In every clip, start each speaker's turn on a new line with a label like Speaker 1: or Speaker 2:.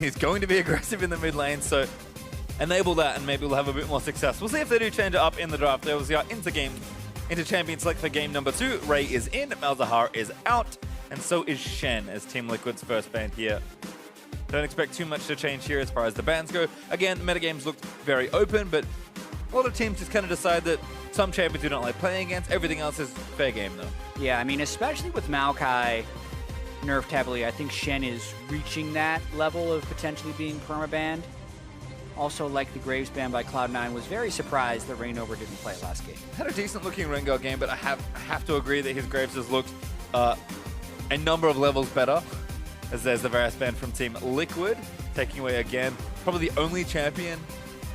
Speaker 1: He's going to be aggressive in the mid lane, so enable that and maybe we'll have a bit more success. We'll see if they do change it up in the draft. There was our into champion select for game number 2. Ray is in, Malzahar is out, and so is Shen as Team Liquid's first ban here. Don't expect too much to change here as far as the bans go. Again, metagames looked very open, but a lot of teams just kind of decide that some champions you don't like playing against. Everything else is fair game, though.
Speaker 2: Yeah, I mean, especially with Maokai nerfed heavily, I think Shen is reaching that level of potentially being permabanned. Also, like the Graves ban by Cloud9, was very surprised that Reignover didn't play last game.
Speaker 1: Had a decent-looking Rengar game, but I have to agree that his Graves has looked a number of levels better, as there's the Varus ban from Team Liquid, taking away again probably the only champion,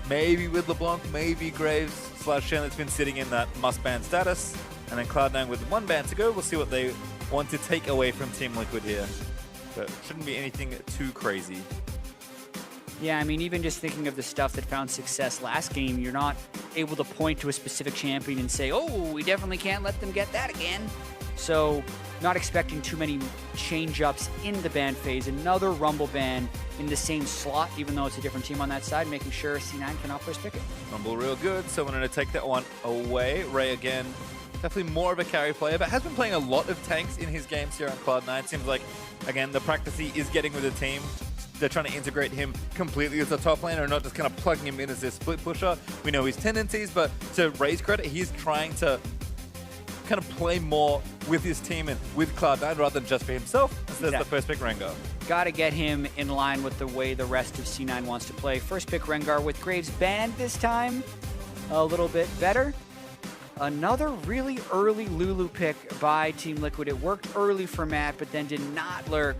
Speaker 1: maybe with LeBlanc, maybe Graves / Shen, that's been sitting in that must-ban status. And then Cloud9 with 1 ban to go. We'll see what they want to take away from Team Liquid here. But shouldn't be anything too crazy.
Speaker 2: Yeah, I mean, even just thinking of the stuff that found success last game, you're not able to point to a specific champion and say, oh, we definitely can't let them get that again. So, not expecting too many change-ups in the ban phase. Another Rumble ban in the same slot, even though it's a different team on that side, making sure C9 cannot first pick it.
Speaker 1: Rumble real good, so we're going to take that one away. Ray again, definitely more of a carry player, but has been playing a lot of tanks in his games here on Cloud9. Seems like, again, the practice he is getting with the team. They're trying to integrate him completely as a top laner, not just kind of plugging him in as this split pusher. We know his tendencies, but to Ray's credit, he's trying to kind of play more with his team and with Cloud9 rather than just for himself. That's the first pick Rengar.
Speaker 2: Got to get him in line with the way the rest of C9 wants to play. First pick Rengar with Graves banned this time. A little bit better. Another really early Lulu pick by Team Liquid. It worked early for Matt, but then did not lurk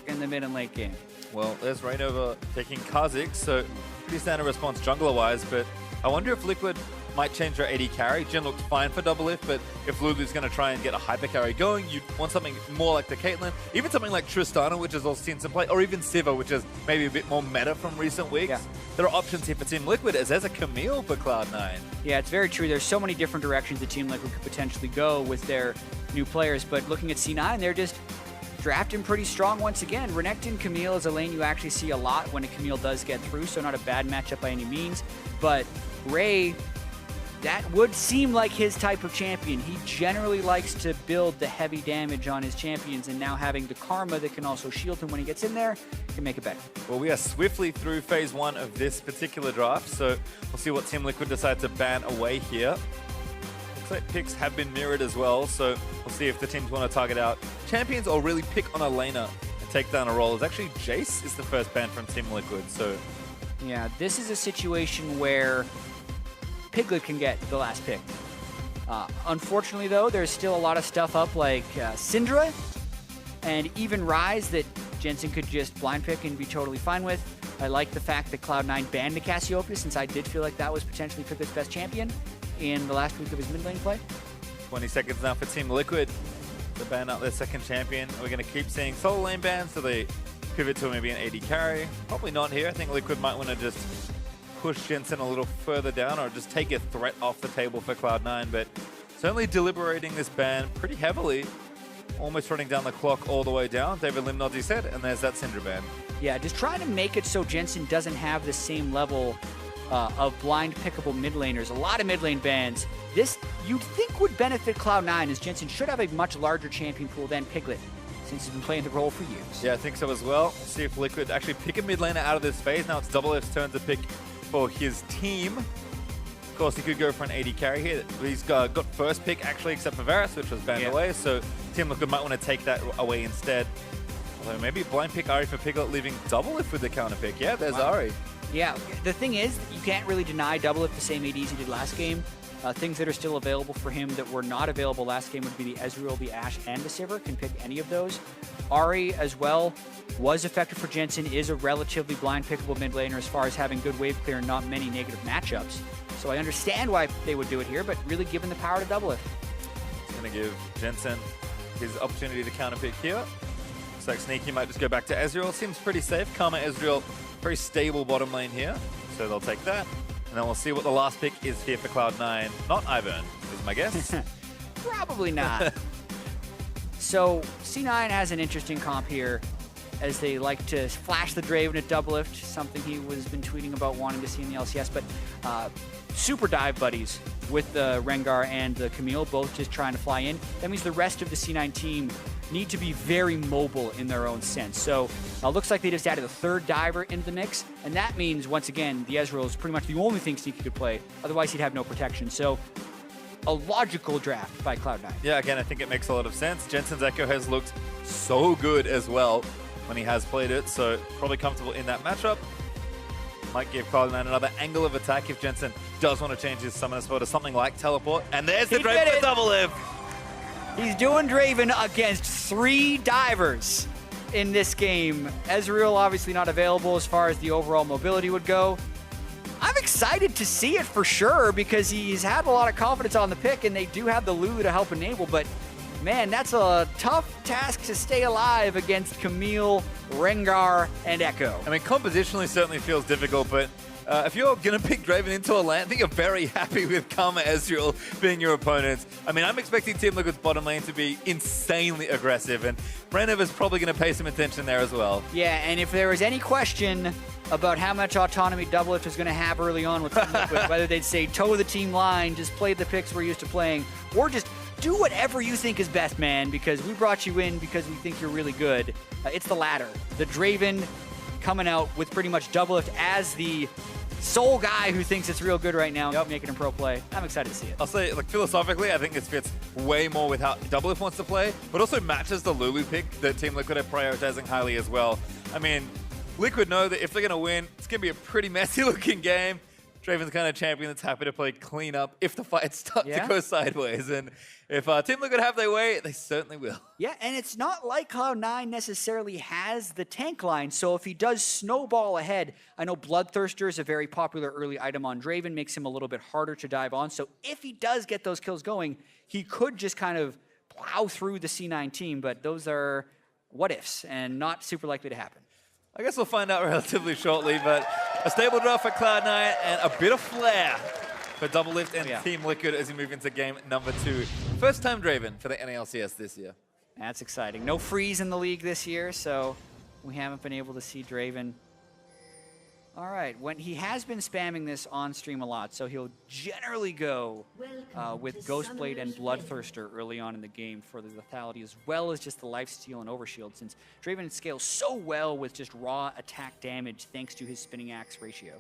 Speaker 2: in the mid and late game.
Speaker 1: Well, there's Reignover taking Kha'Zix, so pretty standard response jungler-wise, but I wonder if Liquid might change their AD carry. Jhin looked fine for double lift, but if Lulu's going to try and get a hyper carry going, you'd want something more like the Caitlyn, even something like Tristana, which has also seen some play, or even Siva, which is maybe a bit more meta from recent weeks.
Speaker 2: Yeah.
Speaker 1: There are options here for Team Liquid, as there's a Camille for Cloud9.
Speaker 2: Yeah, it's very true. There's so many different directions that Team Liquid could potentially go with their new players, but looking at C9, they're just drafting pretty strong once again. Renekton Camille is a lane you actually see a lot when a Camille does get through, so not a bad matchup by any means. But Ray, that would seem like his type of champion. He generally likes to build the heavy damage on his champions, and now having the Karma that can also shield him when he gets in there can make it better.
Speaker 1: Well, we are swiftly through phase 1 of this particular draft, so we'll see what Team Liquid decide to ban away here. Looks like picks have been mirrored as well, so we'll see if the teams want to target out champions or really pick on a laner and take down a role. It's actually Jace is the first ban from Team Liquid, so...
Speaker 2: Yeah, this is a situation where Piglet can get the last pick. Unfortunately, though, there's still a lot of stuff up like Syndra and even Ryze that Jensen could just blind pick and be totally fine with. I like the fact that Cloud9 banned the Cassiopeia, since I did feel like that was potentially Piglet's best champion in the last week of his mid lane play.
Speaker 1: 20 seconds now for Team Liquid to ban out their second champion. We're going to keep seeing solo lane bans, so they pivot to maybe an AD carry. Probably not here. I think Liquid might want to just push Jensen a little further down or just take a threat off the table for Cloud9, but certainly deliberating this ban pretty heavily. Almost running down the clock all the way down. David Lim nods his head, and there's that Syndra ban.
Speaker 2: Yeah, just trying to make it so Jensen doesn't have the same level of blind pickable mid laners. A lot of mid lane bans. This, you'd think, would benefit Cloud9, as Jensen should have a much larger champion pool than Piglet, since he's been playing the role for years.
Speaker 1: Yeah, I think so as well. See if Liquid actually pick a mid laner out of this phase. Now it's Double F's turn to pick for his team. Of course, he could go for an AD carry here. He's got first pick, actually, except for Varus, which was banned away, so Team Liquid might want to take that away instead. Although maybe blind pick Ahri for Piglet, leaving Double F with the counter pick. Yeah, there's Ahri.
Speaker 2: Yeah, the thing is, you can't really deny Double F the same ADs he did last game. Things that are still available for him that were not available last game would be the Ezreal, the Ashe, and the Sivir. Can pick any of those. Ahri, as well, was effective for Jensen, is a relatively blind pickable mid laner as far as having good wave clear and not many negative matchups. So I understand why they would do it here, but really given the power to Double F.
Speaker 1: It's going to give Jensen his opportunity to counter pick here. Looks like Sneaky might just go back to Ezreal. Seems pretty safe. Karma, Ezreal, very stable bottom lane here. So they'll take that. And then we'll see what the last pick is here for Cloud9. Not Ivern, is my guess.
Speaker 2: Probably not. So C9 has an interesting comp here. as they like to flash the Draven at doublelift, something he was been tweeting about wanting to see in the LCS. But super dive buddies with the Rengar and the Camille, both just trying to fly in. That means the rest of the C9 team need to be very mobile in their own sense. So looks like they just added a third diver into the mix, and that means, once again, the Ezreal is pretty much the only thing Sneaky could play. Otherwise, he'd have no protection. So a logical draft by Cloud9.
Speaker 1: Yeah, again, I think it makes a lot of sense. Jensen's Echo has looked so good as well when he has played it, so probably comfortable in that matchup. Might give Cloud9 another angle of attack if Jensen does want to change his summoner spell to something like Teleport. And there's the Draven with double lift.
Speaker 2: He's doing Draven against 3 divers in this game. Ezreal obviously not available as far as the overall mobility would go. I'm excited to see it for sure because he's had a lot of confidence on the pick, and they do have the Lulu to help enable, but man, that's a tough task to stay alive against Camille, Rengar, and Echo.
Speaker 1: I mean, compositionally certainly feels difficult, but if you're going to pick Draven into a lane, I think you're very happy with Karma Ezreal being your opponent. I mean, I'm expecting Team Liquid's bottom lane to be insanely aggressive, and Brenniver's probably going to pay some attention there as well.
Speaker 2: Yeah, and if there was any question about how much autonomy doublelift is going to have early on with Team Liquid, whether they'd say toe the team line, just play the picks we're used to playing, or just do whatever you think is best, man, because we brought you in because we think you're really good. It's the latter. The Draven coming out with pretty much doublelift as the sole guy who thinks it's real good right now, making him pro play. I'm excited to see it.
Speaker 1: I'll say, like, philosophically, I think this fits way more with how doublelift wants to play, but also matches the Lulu pick that Team Liquid are prioritizing highly as well. I mean, Liquid know that if they're going to win, it's going to be a pretty messy looking game. Draven's the kind of champion that's happy to play clean up if the fight starts to go sideways. And if Team Liquid have their way, they certainly will.
Speaker 2: Yeah, and it's not like Cloud9 necessarily has the tank line, so if he does snowball ahead, I know Bloodthirster is a very popular early item on Draven, makes him a little bit harder to dive on, so if he does get those kills going, he could just kind of plow through the C9 team, but those are what-ifs and not super likely to happen.
Speaker 1: I guess we'll find out relatively shortly, but a stable draft for Cloud9 and a bit of flair for doublelift and Team Liquid as we move into game number 2. First time Draven for the NALCS this year.
Speaker 2: That's exciting. No freeze in the league this year, so we haven't been able to see Draven. All right, when he has been spamming this on stream a lot, so he'll generally go with Ghostblade and Bloodthirster early on in the game for the lethality, as well as just the lifesteal and overshield, since Draven scales so well with just raw attack damage thanks to his spinning axe ratio.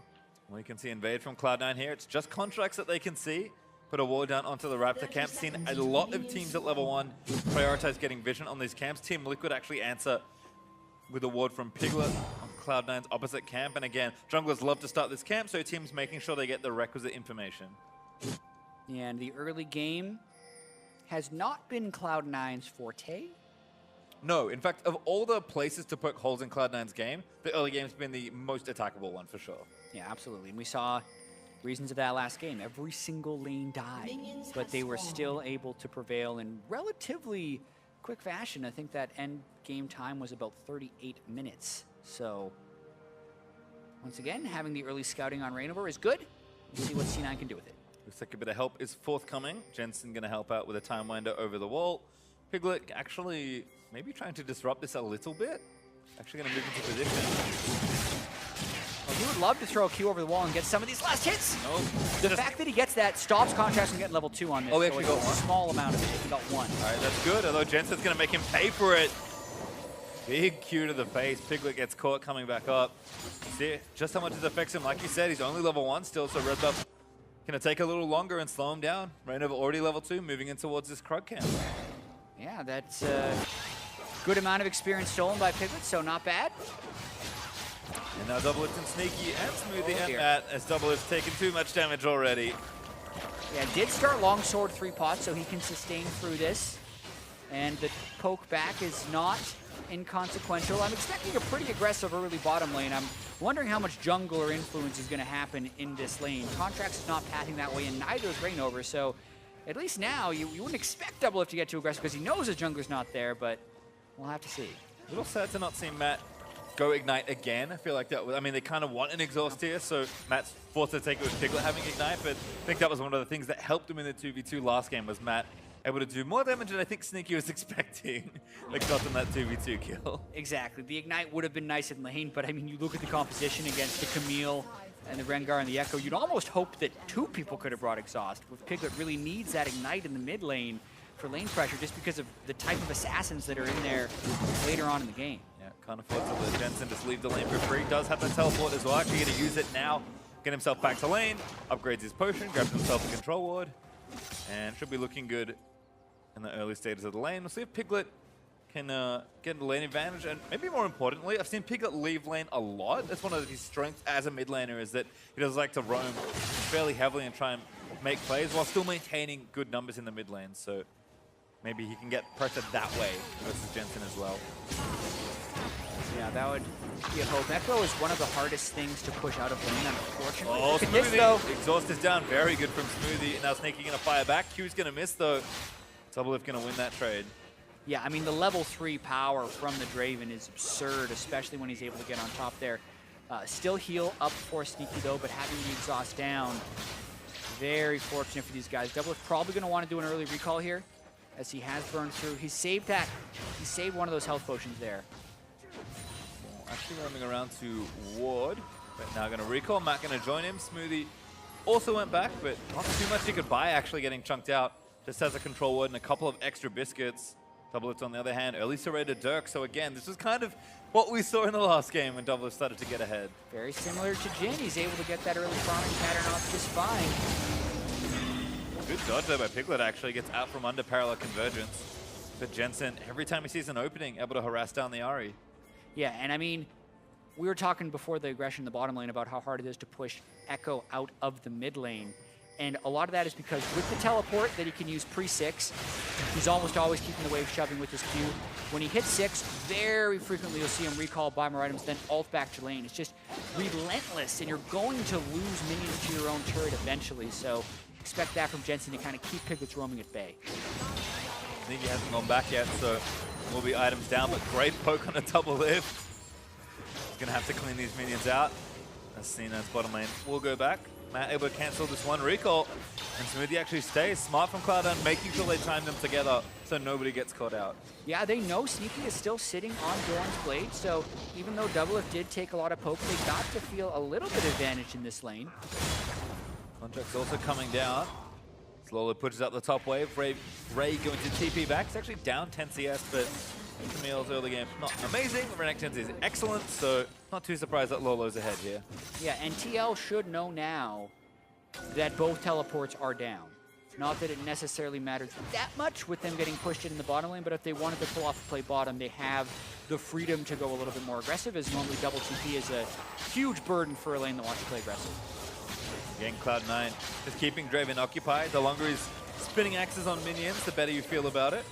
Speaker 1: Well, you can see invade from Cloud9 here. It's just contracts that they can see. Put a ward down onto the Raptor camp. Seen a lot of teams at level 1 prioritize getting vision on these camps. Team Liquid actually answer with a ward from Piglet on Cloud9's opposite camp. And again, junglers love to start this camp, so teams making sure they get the requisite information.
Speaker 2: Yeah, and the early game has not been Cloud9's forte.
Speaker 1: No, in fact, of all the places to poke holes in Cloud9's game, the early game's been the most attackable one for sure.
Speaker 2: Yeah, absolutely. And we saw reasons of that last game. Every single lane died, but they were still able to prevail in relatively quick fashion. I think that end game time was about 38 minutes. So, once again, having the early scouting on Reignover is good. We'll see what C9 can do with it.
Speaker 1: Looks like a bit of help is forthcoming. Jensen going to help out with a time winder over the wall. Piglet actually maybe trying to disrupt this a little bit. Actually going to move into position.
Speaker 2: Well, he would love to throw a Q over the wall and get some of these last hits.
Speaker 1: Nope.
Speaker 2: The fact that he gets that stops contracts from getting level 2 on this.
Speaker 1: Oh, he actually got one?
Speaker 2: A small amount of it. He got 1.
Speaker 1: All right, that's good, although Jensen's going to make him pay for it. Big Q to the face. Piglet gets caught coming back up. See just how much it affects him. Like you said, he's only level 1 still, so Red Buff going to take a little longer and slow him down. Reignover already level 2, moving in towards this Krug camp.
Speaker 2: Yeah, that's a good amount of experience stolen by Piglet, so not bad.
Speaker 1: And now doublelift and Sneaky and Smoothie and Matt as doublelift's taken too much damage already.
Speaker 2: Yeah, did start Longsword 3 pots, so he can sustain through this. And the poke back is not inconsequential. I'm expecting a pretty aggressive early bottom lane. I'm wondering how much jungler influence is going to happen in this lane. Contracts is not pathing that way, and neither is Reignover, so at least now you wouldn't expect doublelift to get too aggressive because he knows his jungler's not there, but we'll have to see.
Speaker 1: A little sad to not see Matt go Ignite again. I feel like that was, I mean, they kind of want an exhaust here, so Matt's forced to take it with Piglet having Ignite, but I think that was one of the things that helped him in the 2v2 last game was Matt able to do more damage than I think Sneaky was expecting. Like got them that 2v2 kill.
Speaker 2: Exactly. The Ignite would have been nice in lane, but I mean, you look at the composition against the Camille and the Rengar and the Echo, you'd almost hope that 2 people could have brought Exhaust. With Piglet really needs that Ignite in the mid lane for lane pressure just because of the type of assassins that are in there later on in the game.
Speaker 1: Yeah, can't afford to let Jensen just leave the lane for free. Does have the teleport as well. Actually going to use it now. Get himself back to lane. Upgrades his potion. Grabs himself a control ward. And should be looking good in the early stages of the lane. We'll see if Piglet can get the lane advantage. And maybe more importantly, I've seen Piglet leave lane a lot. That's one of his strengths as a mid laner, is that he does like to roam fairly heavily and try and make plays while still maintaining good numbers in the mid lane. So maybe he can get pressured that way versus Jensen as well.
Speaker 2: Yeah, that would be a hope. Echo is one of the hardest things to push out of lane, unfortunately.
Speaker 1: Oh,
Speaker 2: This, though.
Speaker 1: Smoothie! Exhaust is down. Very good from Smoothie. Now Sneaky going to fire back. Q's going to miss, though. Doublelift going to win that trade.
Speaker 2: Yeah, I mean, the level 3 power from the Draven is absurd, especially when he's able to get on top there. Still heal up for Sneaky, though, but having the exhaust down, very fortunate for these guys. Doublelift probably going to want to do an early recall here, as he has burned through. He saved that. He saved one of those health potions there.
Speaker 1: Well, actually roaming around to Ward, but now going to recall. Matt going to join him. Smoothie also went back, but not too much he could buy, actually getting chunked out. Just has a control ward and a couple of extra biscuits. Doublelift on the other hand, early serrated Dirk. So again, this was kind of what we saw in the last game when Doublelift started to get ahead.
Speaker 2: Very similar to Jin. He's able to get that early farming pattern off just fine.
Speaker 1: Good dodge there by Piglet, actually. Gets out from under parallel convergence. But Jensen, every time he sees an opening, able to harass down the Ahri.
Speaker 2: Yeah, and I mean, we were talking before the aggression in the bottom lane about how hard it is to push Echo out of the mid lane. And a lot of that is because with the teleport that he can use pre-6, he's almost always keeping the wave shoving with his Q. When he hits 6, very frequently you'll see him recall, buy more items, then ult back to lane. It's just relentless, and you're going to lose minions to your own turret eventually. So expect that from Jensen to kind of keep Piglets roaming at bay.
Speaker 1: I think he hasn't gone back yet, so will be items down, but great poke on a Doublelift. He's going to have to clean these minions out. As C9's bottom lane will go back. Matt able to cancel this one recall, and Smoothie actually stays. Smart from Cloud9, making sure they time them together so nobody gets caught out.
Speaker 2: Yeah, they know Sneaky is still sitting on Doran's blade, so even though Doublelift did take a lot of poke, they got to feel a little bit advantage in this lane.
Speaker 1: Contract's also coming down. Slowly pushes up the top wave. Ray going to TP back. It's actually down 10 CS, but Camille's early game not amazing. Renekton's is excellent, so not too surprised that Lolo's ahead here.
Speaker 2: Yeah, and TL should know now that both teleports are down. Not that it necessarily matters that much with them getting pushed in the bottom lane, but if they wanted to pull off a play bottom, they have the freedom to go a little bit more aggressive, as normally double TP is a huge burden for a lane that wants to play aggressive.
Speaker 1: Again, Cloud9 just keeping Draven occupied. The longer he's spinning axes on minions, the better you feel about it.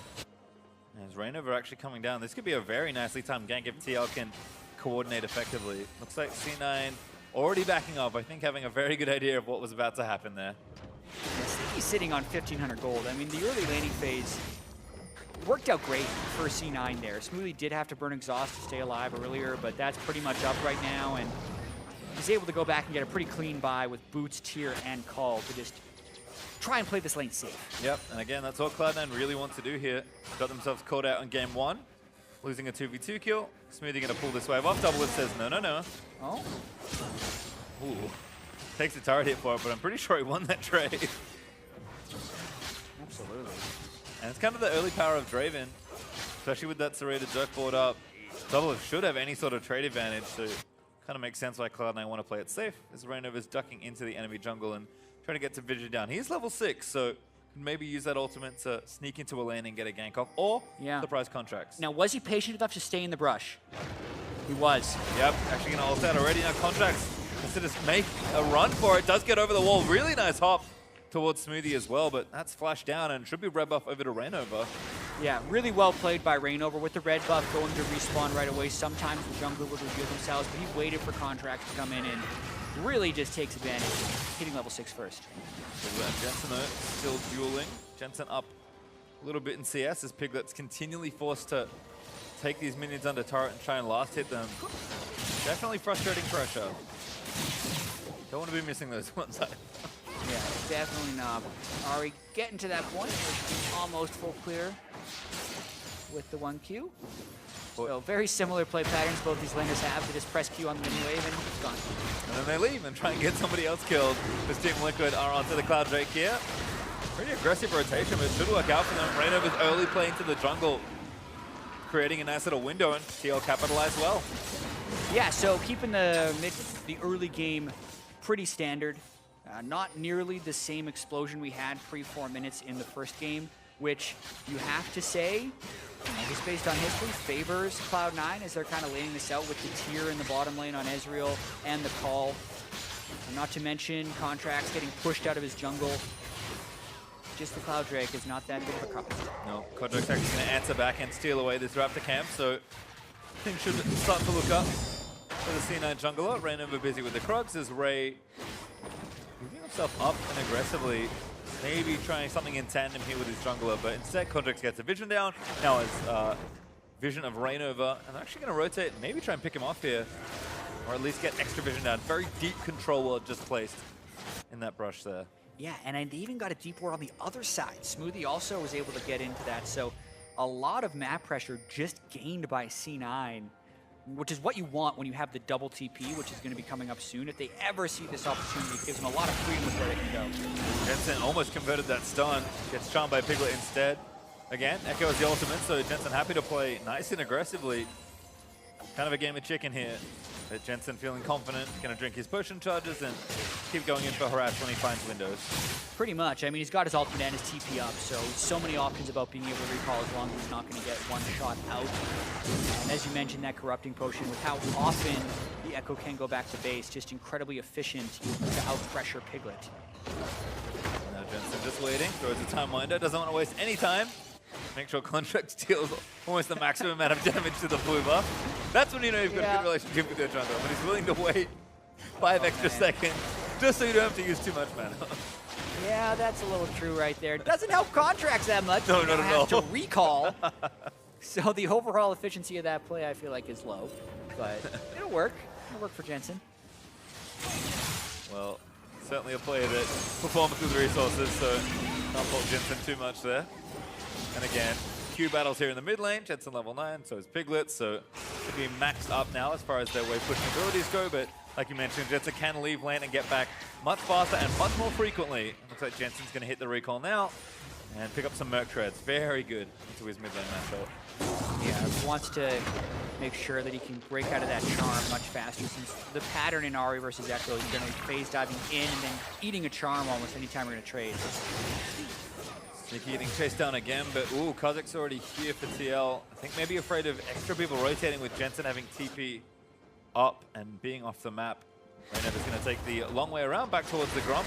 Speaker 1: As Rainover actually coming down, this could be a very nicely timed gank if TL can coordinate effectively. Looks like C9 already backing up. I think having a very good idea of what was about to happen there.
Speaker 2: I think he's sitting on 1,500 gold. I mean, the early laning phase worked out great for C9 there. Smoothie did have to burn exhaust to stay alive earlier, but that's pretty much up right now, and he's able to go back and get a pretty clean buy with Boots, Tyr, and Call to just try and play this lane safe.
Speaker 1: Yep, and again, that's what Cloud9 really want to do here. Got themselves caught out in game 1, losing a 2v2 kill. Smoothie going to pull this wave off. Doublelift says no, no, no.
Speaker 2: Oh.
Speaker 1: Ooh. Takes a turret hit for it, but I'm pretty sure he won that trade.
Speaker 2: Absolutely.
Speaker 1: And it's kind of the early power of Draven, especially with that serrated Dirk board up. Doublelift should have any sort of trade advantage, so kind of makes sense why Cloud9 want to play it safe, as Rainover's ducking into the enemy jungle and trying to get to Vision down. He is level 6, so maybe use that ultimate to sneak into a lane and get a gank off, or surprise contracts.
Speaker 2: Now, was he patient enough to stay in the brush? He was.
Speaker 1: Yep, actually going to ult out already. Now contracts has to just make a run for it. Does get over the wall. Really nice hop towards Smoothie as well, but that's flashed down and should be red buff over to Rainover.
Speaker 2: Yeah, really well played by Rainover with the red buff going to respawn right away. Sometimes the jungler would reveal themselves, but he waited for contracts to come in and really just takes advantage, hitting level 6 first.
Speaker 1: So Jensen though, still dueling. Jensen up a little bit in CS as Piglet's continually forced to take these minions under turret and try and last hit them. Definitely frustrating pressure. Don't want to be missing those ones.
Speaker 2: Yeah. definitely not. Ari getting to that point. Almost full clear with the 1Q. So very similar play patterns both these laners have. They just press Q on the mini wave and it's gone.
Speaker 1: And then they leave and try and get somebody else killed. This Team Liquid are onto the Cloud Drake here. Pretty aggressive rotation, but it should work out for them. Rainover's early play into the jungle, creating a nice little window, and TL capitalized well.
Speaker 2: Yeah, so keeping the early game pretty standard. Not nearly the same explosion we had pre-4 minutes in the first game, which you have to say, just based on history, favors Cloud9 as they're kind of laying this out with the tier in the bottom lane on Ezreal and the call. And not to mention Contracts getting pushed out of his jungle. Just the Cloud Drake is not that good of a couple. No,
Speaker 1: Contract's actually going to answer back and steal away this Raptor camp, so things should start to look up for the C9 jungler. Rainover busy with the Krugs as Ray moving himself up and aggressively, maybe trying something in tandem here with his jungler, but instead Contracts gets a vision down. Now it's vision of Rainover, and they're actually going to rotate and maybe try and pick him off here, or at least get extra vision down. Very deep control ward just placed in that brush there.
Speaker 2: Yeah, and they even got a deep ward on the other side. Smoothie also was able to get into that, so a lot of map pressure just gained by C9, which is what you want when you have the double TP, which is going to be coming up soon. If they ever see this opportunity, it gives them a lot of freedom with where they can go.
Speaker 1: Jensen almost converted that stun, gets charmed by Piglet instead. Again, Echo is the ultimate, so Jensen happy to play nice and aggressively. Kind of a game of chicken here. But Jensen feeling confident, going to drink his potion charges and keep going in for harass when he finds windows.
Speaker 2: Pretty much. I mean, he's got his ultimate and his TP up, so many options about being able to recall as long as he's not going to get one shot out. And as you mentioned, that corrupting potion, with how often the Echo can go back to base, just incredibly efficient to out-pressure Piglet.
Speaker 1: Now Jensen just waiting, throws a time winder, doesn't want to waste any time. Make sure Contract deals almost the maximum amount of damage to the blue buff. That's when you know you've got a good relationship with your jungler, but he's willing to wait 5 extra seconds just so you don't have to use too much mana.
Speaker 2: Yeah, that's a little true right there. Doesn't help Contracts that much.
Speaker 1: No, not at all.
Speaker 2: Have to recall. So the overall efficiency of that play, I feel like, is low, but it'll work. It'll work for Jensen.
Speaker 1: Well, certainly a player that performs with the resources, so can't fault Jensen too much there. And again, Q battles here in the mid lane. Jensen level 9, so is Piglet, so should be maxed up now as far as their wave pushing abilities go, but like you mentioned, Jensen can leave lane and get back much faster and much more frequently. Looks like Jensen's going to hit the recall now and pick up some Merc Treads. Very good into his mid lane matchup.
Speaker 2: Yeah, he wants to make sure that he can break out of that charm much faster, since the pattern in Ari versus Echo is going to be phase diving in and then eating a charm almost anytime we're going to trade.
Speaker 1: Sneaky getting chased down again, but ooh, Kozik's already here for TL. I think maybe afraid of extra people rotating with Jensen having TP up and being off the map. Rainover's going to take the long way around back towards the Gromp.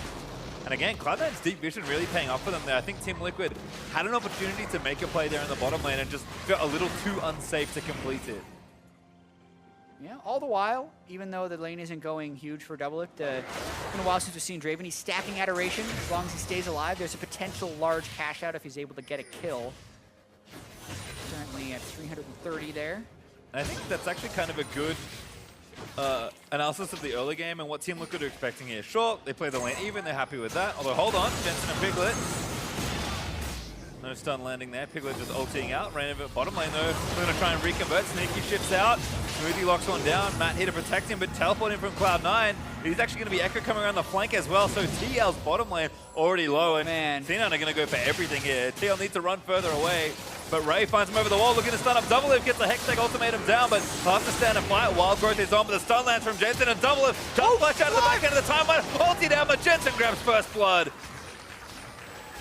Speaker 1: And again, Cloud9's deep vision really paying off for them there. I think Team Liquid had an opportunity to make a play there in the bottom lane and just felt a little too unsafe to complete it.
Speaker 2: Yeah, all the while, even though the lane isn't going huge for double it, it's been a while since we've seen Draven. He's stacking Adoration. As long as he stays alive, there's a potential large cash out if he's able to get a kill. Currently at 330 there.
Speaker 1: I think that's actually kind of a good analysis of the early game and what Team Liquid are expecting here. Sure, they play the lane even, they're happy with that. Although, hold on, Jensen and Piglet. No stun landing there. Piglet just ulting out. Rainover bottom lane though. We're going to try and reconvert. Sneaky shifts out. Smoothie locks one down. Matt here to protect him, but teleport him from Cloud9. He's actually going to be Echo coming around the flank as well. So TL's bottom lane already low. And C9 are going to go for everything here. TL needs to run further away. But Ray finds him over the wall, looking to stun up Doublelift, gets the Hextech ultimatum down, but has to stand and fight. Wild Growth is on, but the stun lands from Jensen, and Doublelift does flash out of the back end of the timeline. Ulti down, but Jensen grabs first blood.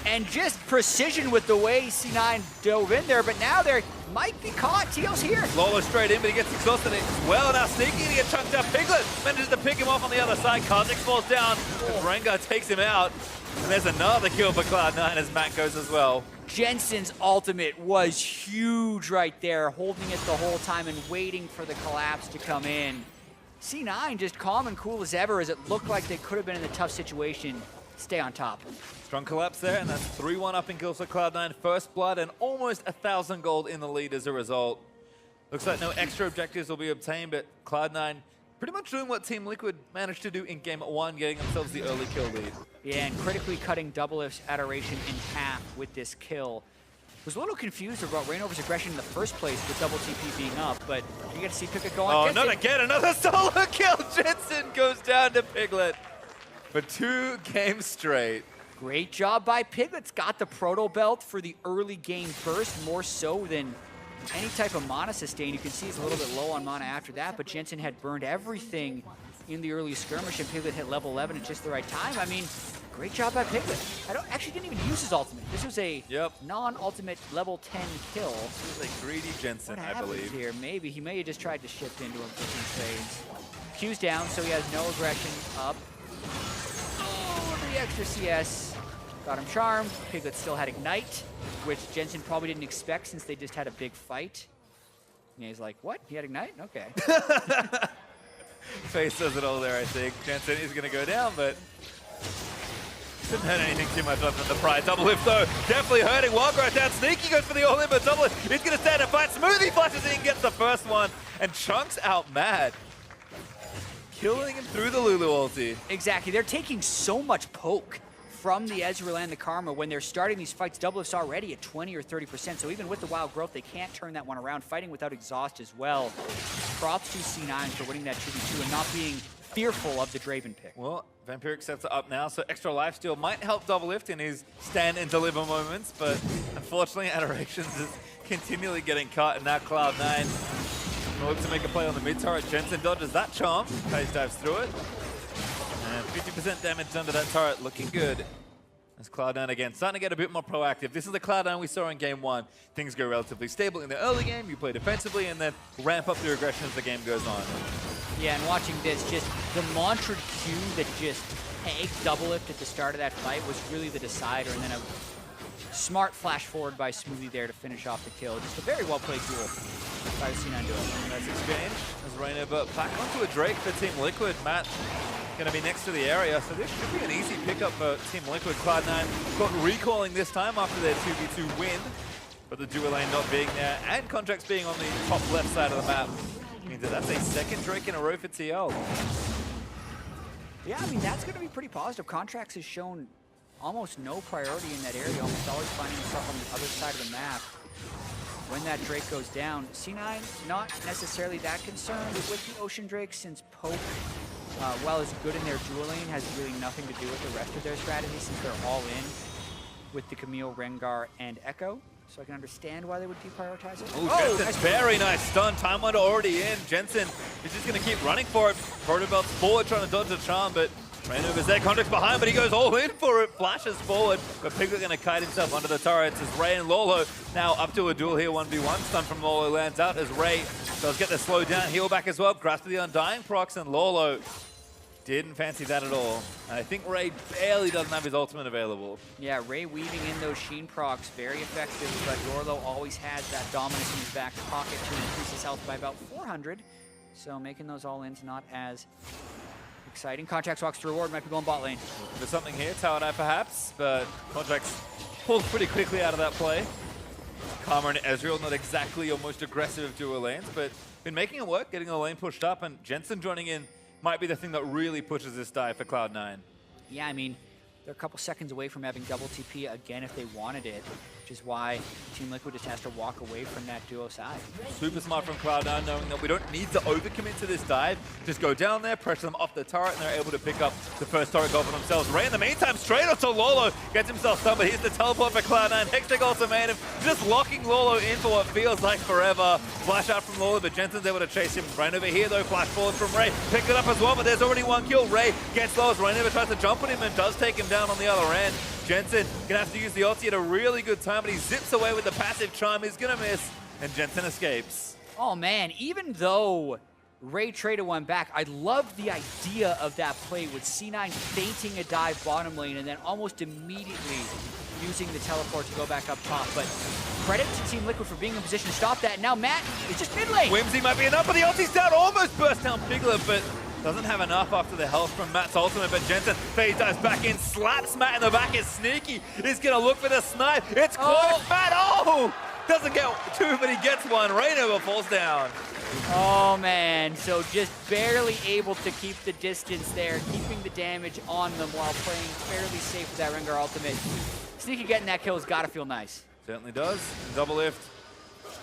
Speaker 2: And just precision with the way C9 dove in there, but now they might be caught. TL's here.
Speaker 1: Lola straight in, but he gets exhausted as well. Now Sneaky to get chunked up. Piglet manages to pick him off on the other side. Kha'Zix falls down, and Rengar takes him out. And there's another kill for Cloud9 as Matt goes as well.
Speaker 2: Jensen's ultimate was huge right there, holding it the whole time and waiting for the collapse to come in. C9 just calm and cool as ever, as it looked like they could have been in a tough situation. Stay on top.
Speaker 1: Strong collapse there, and that's 3-1 up in kills for Cloud9. First blood and almost 1,000 gold in the lead as a result. Looks like no extra objectives will be obtained, but Cloud9 pretty much doing what Team Liquid managed to do in Game 1, getting themselves the early kill lead.
Speaker 2: Yeah, and critically cutting Doubleif's Adoration in half with this kill. Was a little confused about Reignover's aggression in the first place with double TP being up, but you get to see Piglet go on.
Speaker 1: Oh, not again, another solo kill! Jensen goes down to Piglet for 2 games straight.
Speaker 2: Great job by Piglet's got the Proto Belt for the early game burst, more so than any type of mana sustain. You can see he's a little bit low on mana after that, but Jensen had burned everything in the early skirmish, and Piglet hit level 11 at just the right time. I mean, great job by Piglet. Actually didn't even use his ultimate. This was a non-ultimate level 10 kill.
Speaker 1: This is a greedy Jensen,
Speaker 2: I
Speaker 1: believe.
Speaker 2: Here? Maybe. He may have just tried to shift into him for some trades. Q's down, so he has no aggression up. Oh, the extra CS. Got him charmed. Piglet still had Ignite, which Jensen probably didn't expect since they just had a big fight. And he's like, what? He had Ignite? Okay.
Speaker 1: Face says it all there, I think. Jensen is going to go down, but didn't hurt anything too much other than the pride. Doublelift, though, definitely hurting. Wildgrowth down. Sneaky goes for the all-in, but Doublelift is going to stand and fight. Smoothie flashes in, gets the first one, and Chunks out mad. Killing him through the Lulu ulti.
Speaker 2: Exactly. They're taking so much poke from the Ezreal and the Karma when they're starting these fights. Doublelift's already at 20 or 30%, so even with the wild growth, they can't turn that one around. Fighting without exhaust as well. Props to C9 for winning that 2v2 and not being fearful of the Draven pick.
Speaker 1: Well, Vampiric sets it up now, so extra lifesteal might help Doublelift in his stand and deliver moments, but unfortunately, Adorations is continually getting cut, and now Cloud9 looks to make a play on the mid turret. Jensen dodges that charm, Phase dives through it. And 50% damage under that turret, looking good. As Cloud9 again, starting to get a bit more proactive. This is the Cloud9 we saw in Game 1. Things go relatively stable in the early game, you play defensively, and then ramp up your aggression as the game goes on.
Speaker 2: Yeah, and watching this, just the mantra Q that just pegged Doublelift at the start of that fight was really the decider, and then a smart flash forward by Smoothie there to finish off the kill. Just a very well-played duel by the C9 duo.
Speaker 1: Nice exchange as Reignover back onto a Drake for Team Liquid. Matt going to be next to the area, so this should be an easy pickup for Team Liquid. Cloud9 got recalling this time after their 2v2 win, but the dual lane not being there and Contracts being on the top left side of the map means that that's a second Drake in a row for TL.
Speaker 2: Yeah, I mean, that's going to be pretty positive. Contracts has shown almost no priority in that area, almost always finding himself on the other side of the map. When that Drake goes down, C9 not necessarily that concerned with the Ocean Drake, since Poke, while is good in their dual lane, has really nothing to do with the rest of their strategy, since they're all in with the Camille, Rengar, and Echo. So I can understand why they would deprioritize it.
Speaker 1: Ooh, Jensen's very nice stun. Time Wonder already in. Jensen is just going to keep running for it. Protobelt's forward trying to dodge the charm, but Reignover's there. Contract's behind, but he goes all in for it. Flashes forward, but Piglet going to kite himself under the turrets as Ray and Lolo now up to a duel here. 1v1. Stun from Lolo lands out as Ray does get the slow down. Heal back as well. Grasp of the Undying procs, and Lolo didn't fancy that at all. I think Ray barely doesn't have his ultimate available. Yeah,
Speaker 2: Ray weaving in those Sheen procs, very effective, but Yorlo always has that dominance in his back pocket to increase his health by about 400. So making those all-ins not as exciting. Contracts walks to reward, might be going bot lane.
Speaker 1: There's something here, Tower Knight perhaps, but Contracts pulls pretty quickly out of that play. Karma and Ezreal, not exactly your most aggressive of dual lanes, but been making it work, getting the lane pushed up, and Jensen joining in might be the thing that really pushes this dive for Cloud9.
Speaker 2: Yeah, I mean, they're a couple seconds away from having double TP again if they wanted it, which is why Team Liquid just has to walk away from that duo side.
Speaker 1: Super smart from Cloud9, knowing that we don't need to overcommit to this dive. Just go down there, pressure them off the turret, and they're able to pick up the first turret goal for themselves. Ray in the meantime, straight up to Lolo, gets himself stunned, but here's the teleport for Cloud9. Hextech ultimatum, just locking Lolo in for what feels like forever. Flash out from Lolo, but Jensen's able to chase him. Rain over here though, flash forward from Ray. Picked it up as well, but there's already one kill. Ray gets low as Reignover tries to jump on him and does take him down on the other end. Jensen gonna have to use the ulti at a really good time, but he zips away with the passive charm. He's gonna miss, and Jensen escapes.
Speaker 2: Oh man, even though Ray traded one back, I love the idea of that play with C9 feinting a dive bottom lane and then almost immediately using the teleport to go back up top. But credit to Team Liquid for being in position to stop that. Now Matt is just mid lane.
Speaker 1: Whimsy might be enough, but the ulti's down, almost burst down Piglet, but doesn't have enough after the health from Matt's ultimate, but Jensen phase dives back in, slaps Matt in the back, is sneaky. He's gonna look for the snipe. It's caught Matt, oh! Doesn't get two, but he gets one. Reignover falls down.
Speaker 2: Oh man, so just barely able to keep the distance there, keeping the damage on them while playing fairly safe with that Rengar ultimate. Sneaky getting that kill has got to feel nice.
Speaker 1: Certainly does. Double lift.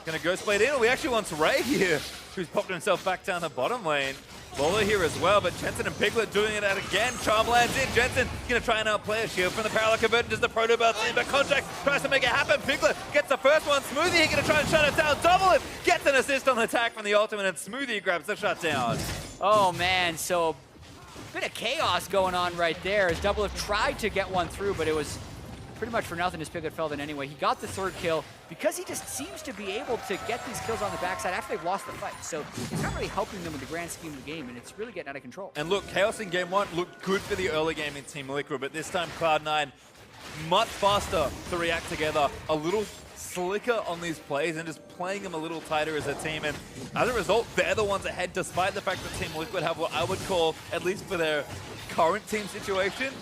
Speaker 1: Gonna Ghost Blade in. We actually want Ray here, who's popped himself back down the bottom lane. Lolo here as well, but Jensen and Piglet doing it out again. Charm lands in. Jensen gonna try and outplay a shield from the Parallel Convergence as the Proto Belt's in, but Contract tries to make it happen. Piglet gets the first one. Smoothie here gonna try and shut it down. Double it. Gets an assist on the attack from the ultimate, and Smoothie grabs the shutdown.
Speaker 2: Oh man, so a bit of chaos going on right there as Double Lift tried to get one through, but it was pretty much for nothing as Piglet fell in anyway. He got the third kill because he just seems to be able to get these kills on the backside after they've lost the fight. So it's not really helping them in the grand scheme of the game, and it's really getting out of control.
Speaker 1: And look, Chaos in game one looked good for the early game in Team Liquid, but this time Cloud9 much faster to react together, a little slicker on these plays and just playing them a little tighter as a team. And as a result, they're the ones ahead, despite the fact that Team Liquid have what I would call, at least for their current team situation,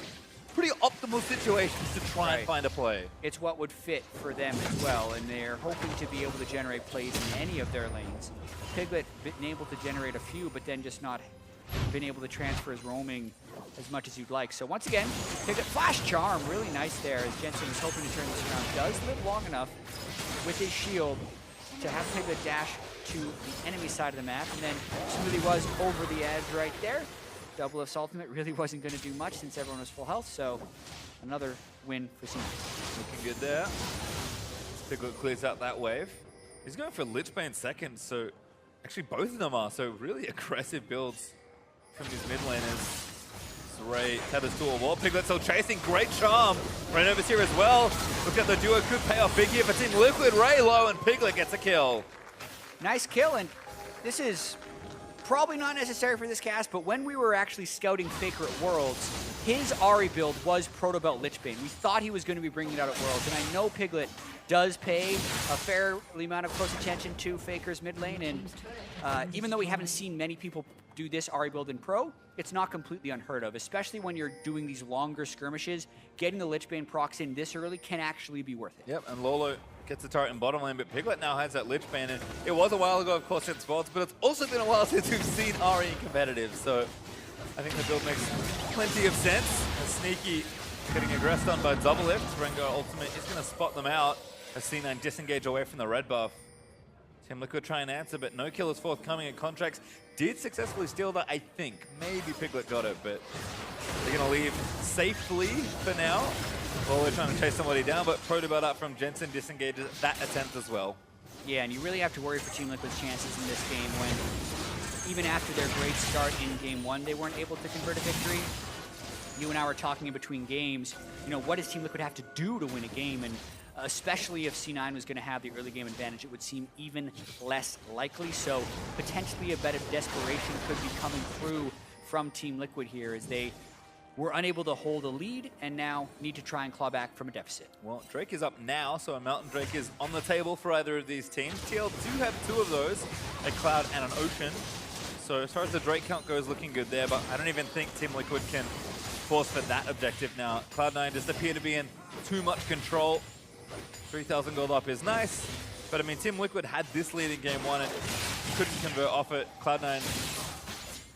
Speaker 1: pretty optimal situations to try and find a play.
Speaker 2: It's what would fit for them as well, and they're hoping to be able to generate plays in any of their lanes. Piglet been able to generate a few, but then just not been able to transfer his roaming as much as you'd like. So once again, Piglet Flash Charm, really nice there as Jensen is hoping to turn this around. Does live long enough with his shield to have Piglet dash to the enemy side of the map, and then Smoothie was over the edge right there. Double Lift's ultimate really wasn't going to do much since everyone was full health, so another win for C9.
Speaker 1: Looking good there. Piglet clears out that wave. He's going for Lich Bane second, so actually both of them are, so really aggressive builds from these mid laners. Ray tethers to a wall. Piglet still chasing, great charm. Raynova's here as well. Look at the duo, could pay off big here for Team Liquid. Ray low and Piglet gets a kill.
Speaker 2: Nice kill, and this is probably not necessary for this cast, but when we were actually scouting Faker at Worlds, his Ahri build was Proto Belt Lich Bane. We thought he was going to be bringing it out at Worlds, and I know Piglet does pay a fairly amount of close attention to Faker's mid lane, and even though we haven't seen many people do this Ahri build in Pro, it's not completely unheard of, especially when you're doing these longer skirmishes. Getting the Lich Bane procs in this early can actually be worth it.
Speaker 1: Yep, and Lolo gets the turret in bottom lane, but Piglet now has that Lich Bane, and it was a while ago, of course, since Worlds, but it's also been a while since we've seen Ahri in competitive, so I think the build makes plenty of sense. And Sneaky getting aggressed on by Double Lift. Rengar ultimate is going to spot them out as C9 disengage away from the red buff. Team Liquid try and answer, but no kill is forthcoming, and Contracts did successfully steal that, I think. Maybe Piglet got it, but they're going to leave safely for now. While we're trying to chase somebody down, but Proto Belt up from Jensen disengages that attempt as well.
Speaker 2: Yeah, and you really have to worry for Team Liquid's chances in this game when, even after their great start in Game 1, they weren't able to convert a victory. You and I were talking in between games, you know, what does Team Liquid have to do to win a game? And especially if C9 was going to have the early game advantage, it would seem even less likely. So potentially a bit of desperation could be coming through from Team Liquid here as they were unable to hold a lead and now need to try and claw back from a deficit.
Speaker 1: Well, Drake is up now, so a Mountain Drake is on the table for either of these teams. TL do have two of those, a Cloud and an Ocean. So as far as the Drake count goes, looking good there, but I don't even think Team Liquid can force for that objective now. Cloud9 just appear to be in too much control. 3,000 gold up is nice, but I mean, Team Liquid had this lead in game 1 and couldn't convert off it. Cloud9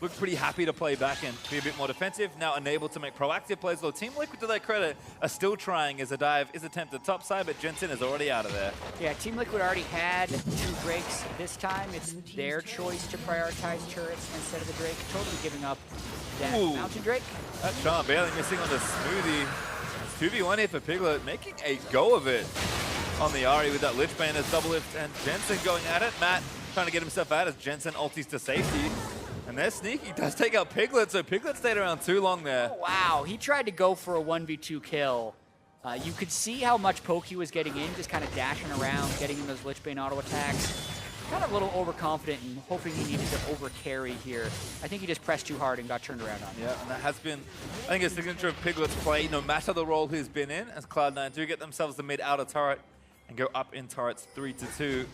Speaker 1: looked pretty happy to play back and be a bit more defensive, now unable to make proactive plays, though Team Liquid, to their credit, are still trying as a dive is attempted topside, but Jensen is already out of there.
Speaker 2: Yeah, Team Liquid already had 2 Drakes this time. It's their choice to prioritize turrets instead of the Drake, totally giving up that Mountain Drake.
Speaker 1: That charm barely missing on the Smoothie. It's 2v1 here for Piglet, making a go of it on the Ahri with that Lich Bane as Double Lift, and Jensen going at it. Matt trying to get himself out as Jensen ulties to safety. And their Sneaky does take out Piglet, so Piglet stayed around too long there.
Speaker 2: Oh, wow, he tried to go for a 1v2 kill. You could see how much poke he was getting in, just kind of dashing around, getting in those Lich Bane auto attacks. Kind of a little overconfident and hoping he needed to overcarry here. I think he just pressed too hard and got turned around on.
Speaker 1: Yeah, and that has been, I think, a signature of Piglet's play, no matter the role he's been in, as Cloud9 do get themselves the mid-outer turret and go up in turrets 3-2.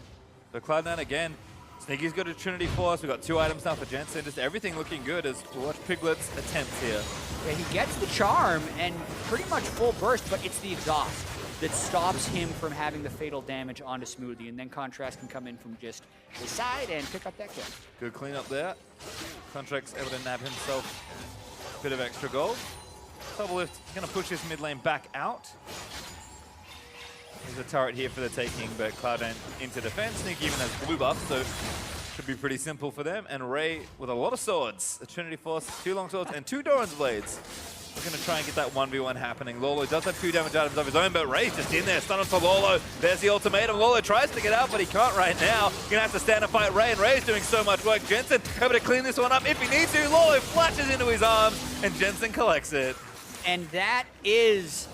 Speaker 1: So Cloud9 again, Sneaky's got a Trinity Force. We've got 2 items now for Jensen. Just everything looking good as we watch Piglet's attempts here.
Speaker 2: Yeah, he gets the charm and pretty much full burst, but it's the exhaust. that stops him from having the fatal damage onto Smoothie, and then Contrast can come in from just the side and pick up that kill.
Speaker 1: Good cleanup there. Contract's able to nab himself a bit of extra gold. Doublelift going to push his mid lane back out. There's a turret here for the taking, but Cloud9 into defense. Sneaky even has blue buff, so should be pretty simple for them. And Ray with a lot of swords. A Trinity Force, 2 long swords, and 2 Doran's blades. We're going to try and get that 1v1 happening. Lolo does have 2 damage items of his own, but Ray's just in there. Stun on for Lolo. There's the ultimatum. Lolo tries to get out, but he can't right now. Going to have to stand and fight Ray, and Ray's doing so much work. Jensen able to clean this one up if he needs to. Lolo flashes into his arms, and Jensen collects it.
Speaker 2: And that is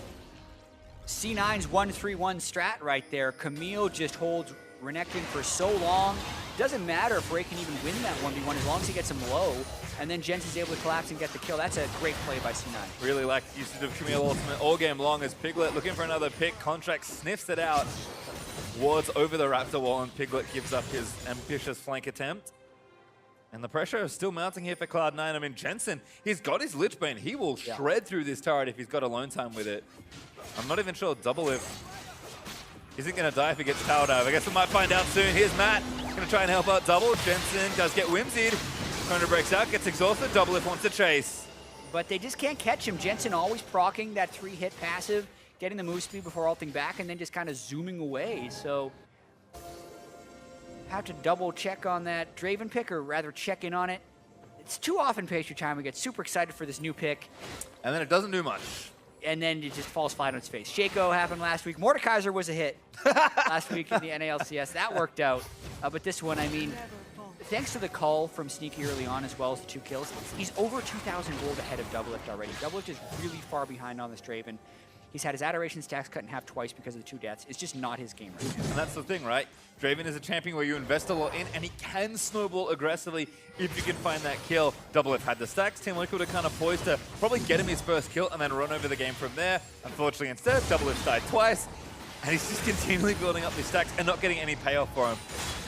Speaker 2: C9's 1-3-1 strat right there. Camille just holds Renekton for so long. Doesn't matter if Ray can even win that 1v1 as long as he gets him low. And then Jensen's able to collapse and get the kill. That's a great play by C9.
Speaker 1: Really like usage of Camille ultimate all game long as Piglet looking for another pick. Contract sniffs it out. Wards over the Raptor wall and Piglet gives up his ambitious flank attempt. And the pressure is still mounting here for Cloud9. I mean, Jensen, he's got his Lich Bane. He will shred through this turret if he's got alone time with it. I'm not even sure Doublelift isn't going to die if he gets powered over. I guess we might find out soon. Here's Matt. Going to try and help out Double. Jensen does get whimsied. Kona breaks out, gets exhausted. Doublelift wants to chase.
Speaker 2: But they just can't catch him. Jensen always proccing that 3-hit passive, getting the move speed before ulting back, and then just kind of zooming away. So have to double check on that Draven pick, or rather check in on it. It's too often pastry time. We get super excited for this new pick.
Speaker 1: And then it doesn't do much.
Speaker 2: And then it just falls flat on its face. Shaco happened last week. Mordekaiser was a hit last week in the NALCS. That worked out. But this one, I mean, thanks to the call from Sneaky early on as well as the 2 kills, he's over 2,000 gold ahead of Doublelift already. Doublelift is really far behind on this Draven. He's had his Adoration stacks cut in half twice because of the 2 deaths. It's just not his game right now.
Speaker 1: And that's the thing, right? Draven is a champion where you invest a lot in, and he can snowball aggressively if you can find that kill. Doublelift had the stacks. Team Liquid are kind of poised to probably get him his first kill and then run over the game from there. Unfortunately, instead, Doublelift died twice, and he's just continually building up these stacks and not getting any payoff for him.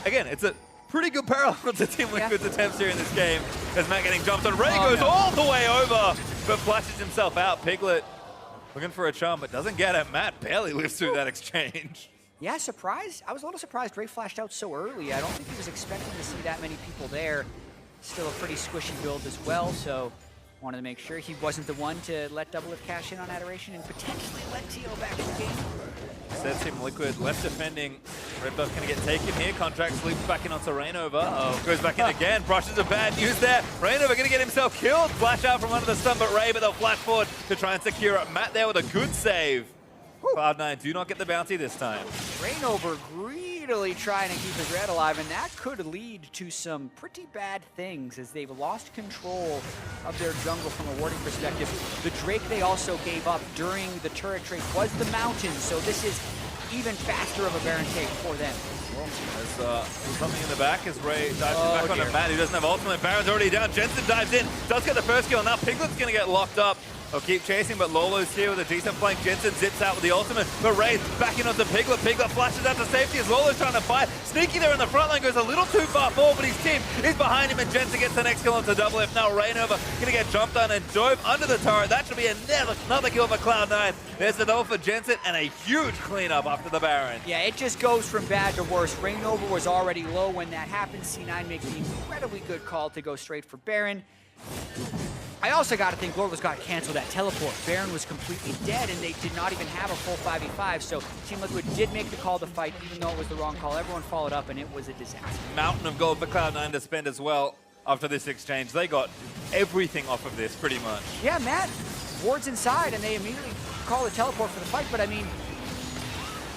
Speaker 1: Again, it's a pretty good parallel to Team Liquid's attempts here in this game. As Matt getting jumped on. Ray goes all the way over, but flashes himself out. Piglet looking for a charm, but doesn't get it. Matt barely lives through that exchange.
Speaker 2: Yeah, surprised. I was a little surprised Ray flashed out so early. I don't think he was expecting to see that many people there. Still a pretty squishy build as well, so wanted to make sure he wasn't the one to let Doublelift cash in on Adoration and potentially let T.O. back in the game.
Speaker 1: Said Team Liquid left defending. Red buff going to get taken here. Contract sleeps back in onto Rainover. Goes back in again. Brushes a bad news there. Rainover going to get himself killed. Flash out from under the stun, but Ray, but they'll flash forward to try and secure it. Matt there with a good save. Cloud9 do not get the bounty this time.
Speaker 2: Rainover greedily trying to keep his red alive, and that could lead to some pretty bad things as they've lost control of their jungle from a warding perspective. The Drake they also gave up during the turret trade was the Mountain, so this is even faster of a Baron take for them.
Speaker 1: There's something in the back as Ray dives back onto Matt, who doesn't have ultimate. Baron's already down. Jensen dives in, does get the first kill. Now Piglet's going to get locked up. They'll keep chasing, but Lolo's here with a decent flank. Jensen zips out with the ultimate, but Ray's backing onto Piglet. Piglet flashes out to safety as Lolo's trying to fight. Sneaky there in the front line, goes a little too far forward, but his team is behind him, and Jensen gets the next kill onto Doublelift. Now Rainover going to get jumped on and dove under the turret. That should be another kill for Cloud9. There's the double for Jensen, and a huge cleanup after the Baron.
Speaker 2: Yeah, it just goes from bad to worse. Rainover was already low when that happened. C9 makes the incredibly good call to go straight for Baron. I also got to think Lord was got to cancel that teleport. Baron was completely dead, and they did not even have a full 5v5, so Team Liquid did make the call to fight, even though it was the wrong call. Everyone followed up, and it was a disaster.
Speaker 1: Mountain of gold for Cloud9 to spend as well after this exchange. They got everything off of this, pretty much.
Speaker 2: Yeah, Matt wards inside, and they immediately call the teleport for the fight, but I mean,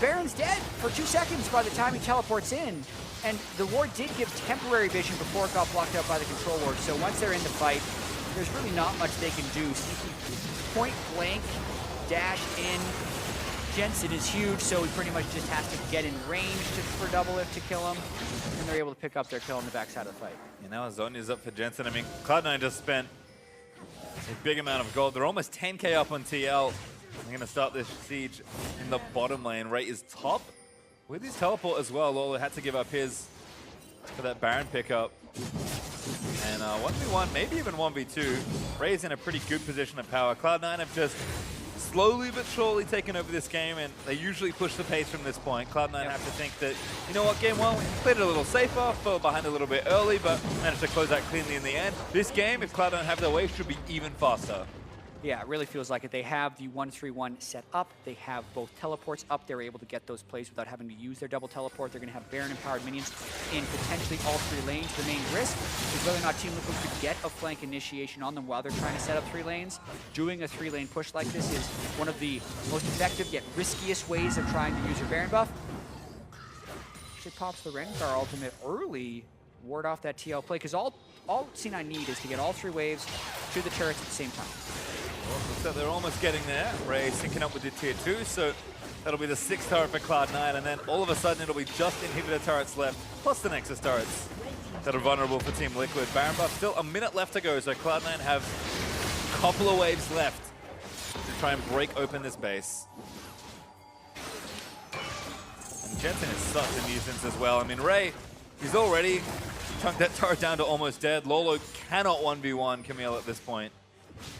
Speaker 2: Baron's dead for 2 seconds by the time he teleports in. And the ward did give temporary vision before it got blocked out by the control ward, so once they're in the fight, there's really not much they can do. Sneaky point blank dash in. Jensen is huge, so he pretty much just has to get in range for Doublelift to kill him, and they're able to pick up their kill on the backside of the fight.
Speaker 1: And now Azonia's up for Jensen. I mean, Cloud9 just spent a big amount of gold. They're almost 10k up on TL. They're going to start this siege in the bottom lane. Ray is top with his teleport as well. Lolo had to give up his for that Baron pickup. And 1v1, maybe even 1v2. Ray's in a pretty good position of power. Cloud9 have just slowly but surely taken over this game, and they usually push the pace from this point. Cloud9 have to think that, you know what, game one, we played it a little safer, fell behind a little bit early, but managed to close out cleanly in the end. This game, if Cloud9 have their way, should be even faster.
Speaker 2: Yeah, it really feels like it. They have the 1-3-1 set up. They have both teleports up. They're able to get those plays without having to use their double teleport. They're going to have Baron-empowered minions in potentially all 3 lanes. The main risk is whether or not Team Liquid could get a flank initiation on them while they're trying to set up 3 lanes. Doing a 3-lane push like this is one of the most effective yet riskiest ways of trying to use your Baron buff. Actually pops the Rengar ultimate early, ward off that TL play, because all C9 need is to get all 3 waves to the turrets at the same time.
Speaker 1: So they're almost getting there. Ray syncing up with the tier 2, so that'll be the 6th turret for Cloud9, and then all of a sudden it'll be just inhibitor turrets left, plus the Nexus turrets that are vulnerable for Team Liquid. Baron buff, still a minute left to go, so Cloud9 have a couple of waves left to try and break open this base. And Jensen is such a nuisance as well. I mean, Ray, he's already chunked that turret down to almost dead. Lolo cannot 1v1 Camille at this point,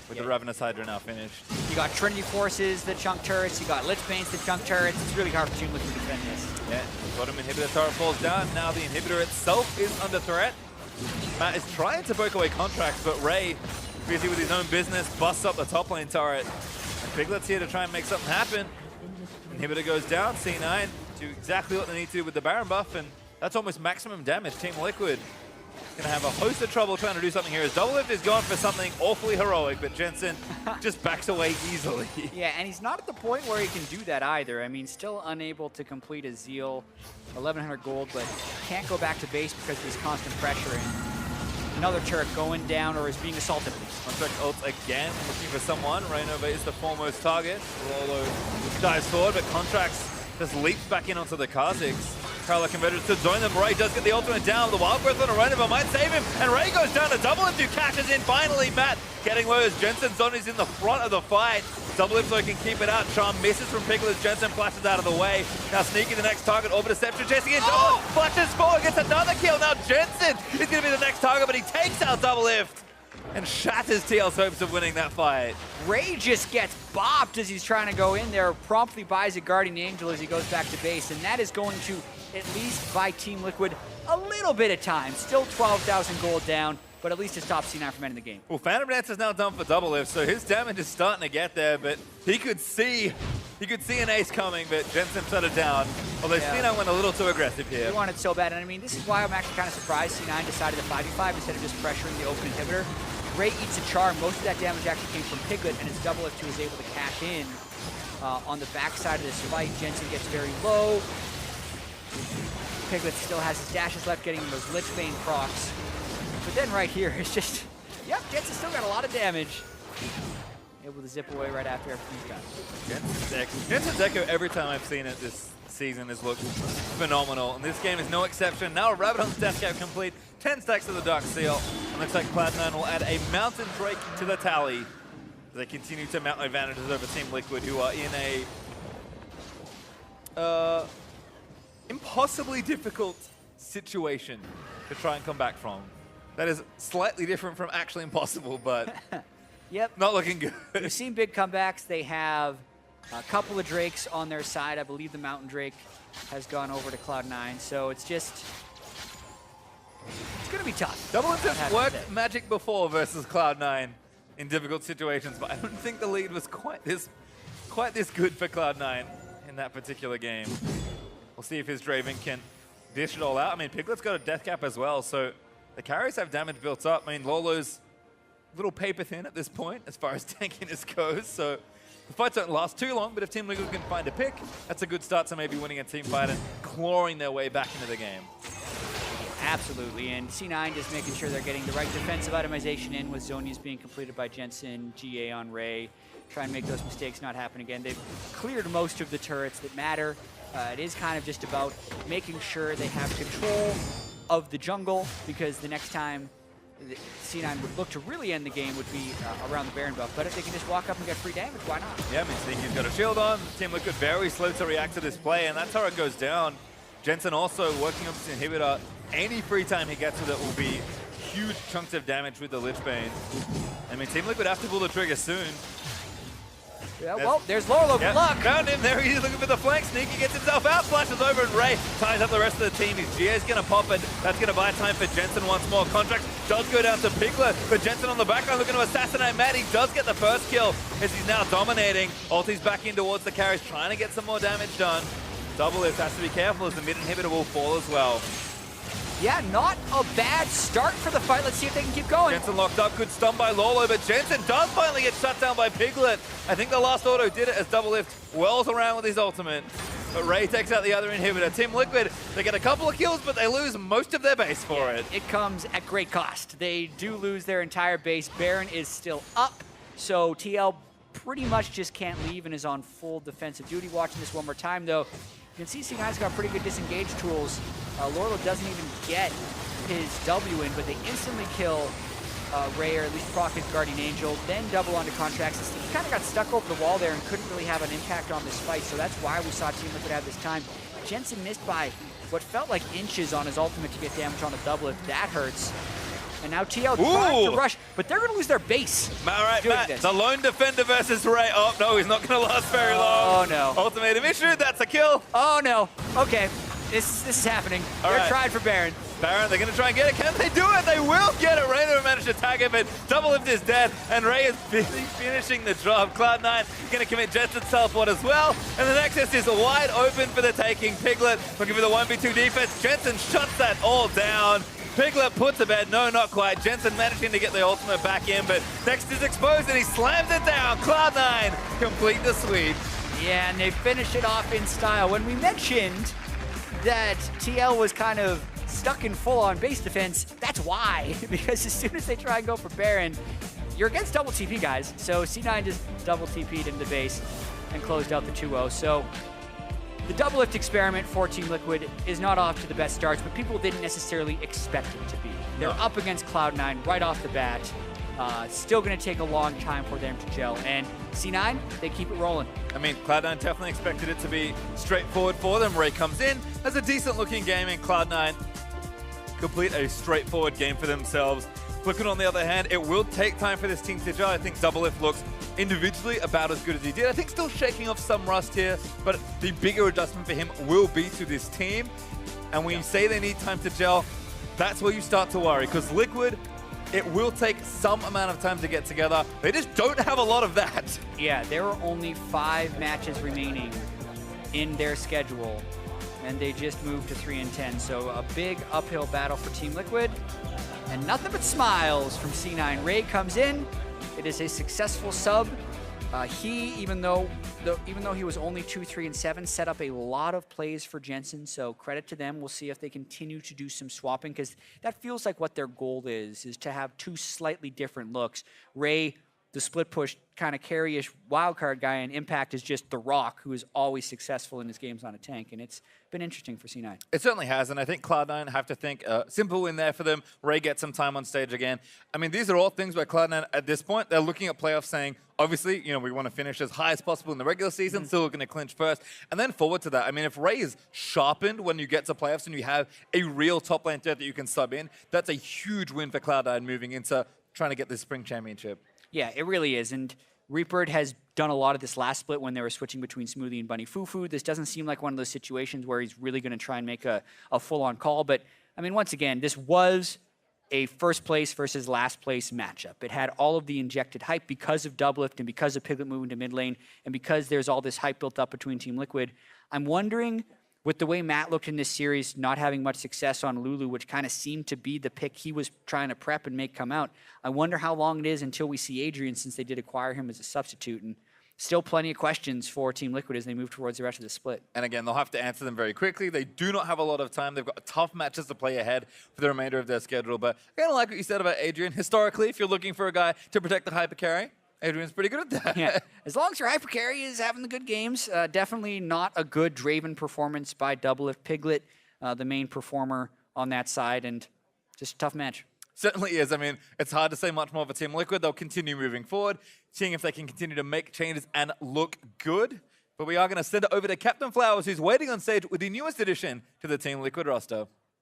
Speaker 1: with the Ravenous Hydra now finished.
Speaker 2: You got Trinity Forces that chunk turrets, you got Lich Banes that chunk turrets. It's really hard for Team Liquid to defend this.
Speaker 1: Yeah, bottom inhibitor turret falls down. Now the inhibitor itself is under threat. Matt is trying to break away contracts, but Ray, busy with his own business, busts up the top lane turret. And Piglet's here to try and make something happen. Inhibitor goes down, C9 do exactly what they need to do with the Baron buff, and that's almost maximum damage. Team Liquid gonna have a host of trouble trying to do something here, as Doublelift is going for something awfully heroic, but Jensen just backs away easily.
Speaker 2: Yeah, and he's not at the point where he can do that either. I mean, still unable to complete a Zeal, 1100 gold, but can't go back to base because of this constant pressure. And another turret going down or is being assaulted.
Speaker 1: Contract ults again, looking for someone. Rainova is the foremost target. Rolo dives forward, but Contracts just leaps back in onto the Kha'Zix. Parallel converters to join them. Ray does get the ultimate down. The Wild Growth on a Rainova might save him. And Ray goes down to Doublelift, who catches in finally. Matt getting low as Jensen's on is in the front of the fight. Doublelift so he can keep it out. Charm misses from Piglet as Jensen flashes out of the way. Now sneaking the next target. Orb Deception chasing in. Double flashes forward, gets another kill. Now Jensen is going to be the next target, but he takes out Doublelift and shatters TL's hopes of winning that fight.
Speaker 2: Ray just gets bopped as he's trying to go in there, promptly buys a Guardian Angel as he goes back to base, and that is going to at least buy Team Liquid a little bit of time. Still 12,000 gold down, but at least it stops C9 from ending the game.
Speaker 1: Well, Phantom Dance is now done for Doublelift, so his damage is starting to get there, but he could see an ace coming, but Jensen shut it down. Although C9 went a little too aggressive here.
Speaker 2: He wanted so bad, and I mean, this is why I'm actually kind of surprised C9 decided to 5v5 instead of just pressuring the open inhibitor. Ray eats a charm. Most of that damage actually came from Piglet, and it's Doublelift who was able to cash in on the backside of this fight. Jensen gets very low. Piglet still has his dashes left, getting those Lich Bane procs. But then right here, it's just, yep, Jensen still got a lot of damage. Able to zip away right after everything's done.
Speaker 1: Jensen's Echo, every time I've seen it this season, has looked phenomenal. And this game is no exception. Now a Rabadon's Death Cap complete. 10 stacks of the Dark Seal. And looks like Cloud9 will add a Mountain Drake to the tally. They continue to mount advantages over Team Liquid, who are in a impossibly difficult situation to try and come back from. That is slightly different from actually impossible, but
Speaker 2: yep,
Speaker 1: not looking good.
Speaker 2: We've seen big comebacks. They have a couple of Drakes on their side. I believe the Mountain Drake has gone over to Cloud9, so it's just, it's going to be tough.
Speaker 1: Doublelift has worked Magic before versus Cloud9 in difficult situations, but I don't think the lead was quite this good for Cloud9 in that particular game. We'll see if his Draven can dish it all out. I mean, Piglet's got a death cap as well, so the carries have damage built up. I mean, Lolo's a little paper thin at this point as far as tankiness goes, so the fights don't last too long, but if Team Liquid can find a pick, that's a good start to maybe winning a team fight and clawing their way back into the game.
Speaker 2: Absolutely, and C9 just making sure they're getting the right defensive itemization in with Zonias being completed by Jensen, GA on Ray, try and make those mistakes not happen again. They've cleared most of the turrets that matter. It is kind of just about making sure they have control of the jungle, because the next time C9 would look to really end the game would be around the Baron buff. But if they can just walk up and get free damage, why not?
Speaker 1: Yeah, I mean, Sneaky's got a shield on. Team Liquid very slow to react to this play, and that turret goes down. Jensen also working on this inhibitor. Any free time he gets with it will be huge chunks of damage with the Lich Bane. I mean, Team Liquid have to pull the trigger soon.
Speaker 2: Yeah, well, there's Lolo. Good luck.
Speaker 1: Found him. There he is looking for the flank. Sneaky gets himself out. Flashes over, and Ray ties up the rest of the team. His GA's going to pop it. That's going to buy time for Jensen once more. Contract does go down to Piglet, but Jensen on the background looking to assassinate Matt. He does get the first kill as he's now dominating. Ulti's back in towards the carries, trying to get some more damage done. Doublelift has to be careful as the mid inhibitor will fall as well.
Speaker 2: Yeah, not a bad start for the fight. Let's see if they can keep going.
Speaker 1: Jensen locked up, good stun by Lolo, but Jensen does finally get shut down by Piglet. I think the last auto did it as Doublelift whirls around with his ultimate. But Ray takes out the other inhibitor. Team Liquid, they get a couple of kills, but they lose most of their base for it.
Speaker 2: It comes at great cost. They do lose their entire base. Baron is still up, so TL pretty much just can't leave and is on full defensive duty. Watching this one more time, though, you can see C9's got pretty good disengage tools. Lorlo doesn't even get his W in, but they instantly kill Ray, or at least proc his Guardian Angel, then double onto Contracts. He kind of got stuck over the wall there and couldn't really have an impact on this fight, so that's why we saw Team Liquid have this time. Jensen missed by what felt like inches on his ultimate to get damage on a double. If that hurts. And now TL trying to rush, but they're going to lose their base.
Speaker 1: All right, Matt, the lone defender versus Ray. Oh, no, he's not going to last very long.
Speaker 2: Oh, no.
Speaker 1: Ultimatum issued, that's a kill.
Speaker 2: Oh, no. Okay, this is happening. They're trying for Baron.
Speaker 1: Baron, they're going to try and get it. Can they do it? They will get it. Ray never managed to tag it, but Doublelift is dead, and Ray is busy finishing the job. Cloud9 going to commit Jensen's teleport as well, and the Nexus is wide open for the taking. Piglet looking for the 1v2 defense. Jensen shuts that all down. Piglet puts to bed. No, not quite. Jensen managing to get the ultimate back in, but Next is exposed, and he slams it down. Cloud9 complete the sweep.
Speaker 2: Yeah, and they finish it off in style. When we mentioned that TL was kind of stuck in full-on base defense, that's why. Because as soon as they try and go for Baron, you're against double TP, guys. So C9 just double TP'd into base and closed out the 2-0. So the Doublelift experiment for Team Liquid is not off to the best starts, but people didn't necessarily expect it to be. They're up against Cloud9 right off the bat. Still going to take a long time for them to gel. And C9, they keep it rolling.
Speaker 1: I mean, Cloud9 definitely expected it to be straightforward for them. Ray comes in, has a decent-looking game, and Cloud9 complete a straightforward game for themselves. Liquid, on the other hand, it will take time for this team to gel. I think Doublelift looks individually about as good as he did. I think still shaking off some rust here, but the bigger adjustment for him will be to this team. And when you say they need time to gel, that's where you start to worry, because Liquid, it will take some amount of time to get together. They just don't have a lot of that.
Speaker 2: Yeah, there are only 5 matches remaining in their schedule, and they just moved to 3-10. So a big uphill battle for Team Liquid, and nothing but smiles from C9. Ray comes in. It is a successful sub. Even though he was only 2-3-7, set up a lot of plays for Jensen, so credit to them. We'll see if they continue to do some swapping, because that feels like what their goal is to have 2 slightly different looks. Ray, the split push kind of carry-ish wildcard guy, and Impact is just the Rock, who is always successful in his games on a tank, and it's been interesting for C9.
Speaker 1: It certainly has, and I think Cloud9 have to think simple win there for them. Ray gets some time on stage again. I mean, these are all things where Cloud9, at this point, they're looking at playoffs saying, obviously, you know, we want to finish as high as possible in the regular season, still looking to clinch first, and then forward to that. I mean, if Ray is sharpened when you get to playoffs and you have a real top lane threat that you can sub in, that's a huge win for Cloud9 moving into trying to get this spring championship.
Speaker 2: Yeah, it really is, and Reaper has done a lot of this last split when they were switching between Smoothie and Bunny Fufu. This doesn't seem like one of those situations where he's really going to try and make a full-on call, but I mean, once again, this was a first place versus last place matchup. It had all of the injected hype because of Doublelift and because of Piglet moving to mid lane and because there's all this hype built up between Team Liquid. I'm wondering, with the way Matt looked in this series, not having much success on Lulu, which kind of seemed to be the pick he was trying to prep and make come out, I wonder how long it is until we see Adrian, since they did acquire him as a substitute. And still plenty of questions for Team Liquid as they move towards the rest of the split.
Speaker 1: And again, they'll have to answer them very quickly. They do not have a lot of time. They've got tough matches to play ahead for the remainder of their schedule. But I kind of like what you said about Adrian. Historically, if you're looking for a guy to protect the hyper carry, Adrian's pretty good at that.
Speaker 2: Yeah, as long as your hyper carry is having the good games. Definitely not a good Draven performance by Doublelift. Piglet, the main performer on that side, and just a tough match.
Speaker 1: Certainly is. I mean, it's hard to say much more for Team Liquid. They'll continue moving forward, seeing if they can continue to make changes and look good. But we are going to send it over to Captain Flowers, who's waiting on stage with the newest addition to the Team Liquid roster.